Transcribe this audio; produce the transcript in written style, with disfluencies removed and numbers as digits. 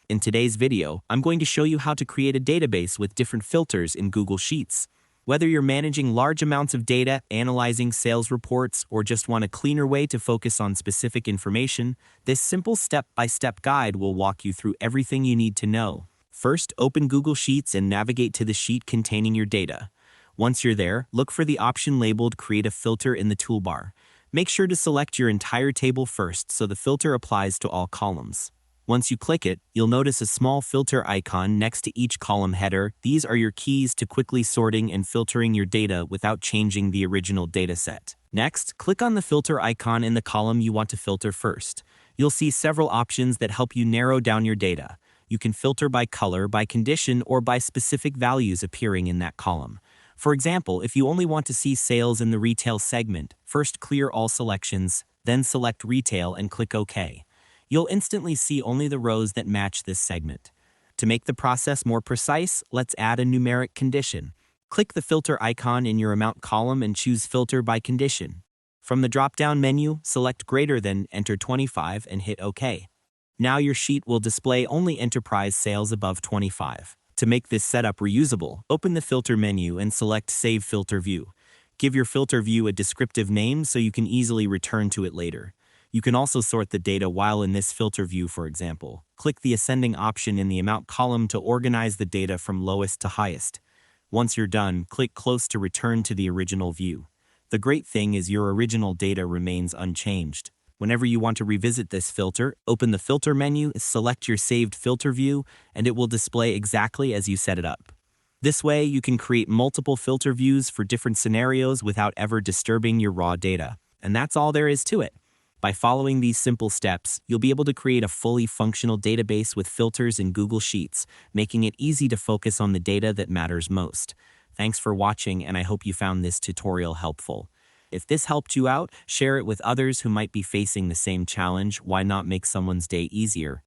In today's video, I'm going to show you how to create a database with different filters in Google Sheets. Whether you're managing large amounts of data, analyzing sales reports, or just want a cleaner way to focus on specific information, this simple step-by-step guide will walk you through everything you need to know. First, open Google Sheets and navigate to the sheet containing your data. Once you're there, look for the option labeled Create a Filter in the toolbar. Make sure to select your entire table first so the filter applies to all columns. Once you click it, you'll notice a small filter icon next to each column header. These are your keys to quickly sorting and filtering your data without changing the original dataset. Next, click on the filter icon in the column you want to filter first. You'll see several options that help you narrow down your data. You can filter by color, by condition, or by specific values appearing in that column. For example, if you only want to see sales in the retail segment, first clear all selections, then select retail and click OK. You'll instantly see only the rows that match this segment. To make the process more precise, let's add a numeric condition. Click the filter icon in your amount column and choose Filter by Condition. From the drop-down menu, select Greater Than, enter 25 and hit OK. Now your sheet will display only enterprise sales above 25. To make this setup reusable, open the Filter menu and select Save Filter View. Give your filter view a descriptive name so you can easily return to it later. You can also sort the data while in this filter view, for example. Click the ascending option in the amount column to organize the data from lowest to highest. Once you're done, click Close to return to the original view. The great thing is your original data remains unchanged. Whenever you want to revisit this filter, open the filter menu, select your saved filter view, and it will display exactly as you set it up. This way, you can create multiple filter views for different scenarios without ever disturbing your raw data. And that's all there is to it. By following these simple steps, you'll be able to create a fully functional database with filters in Google Sheets, making it easy to focus on the data that matters most. Thanks for watching, and I hope you found this tutorial helpful. If this helped you out, share it with others who might be facing the same challenge. Why not make someone's day easier?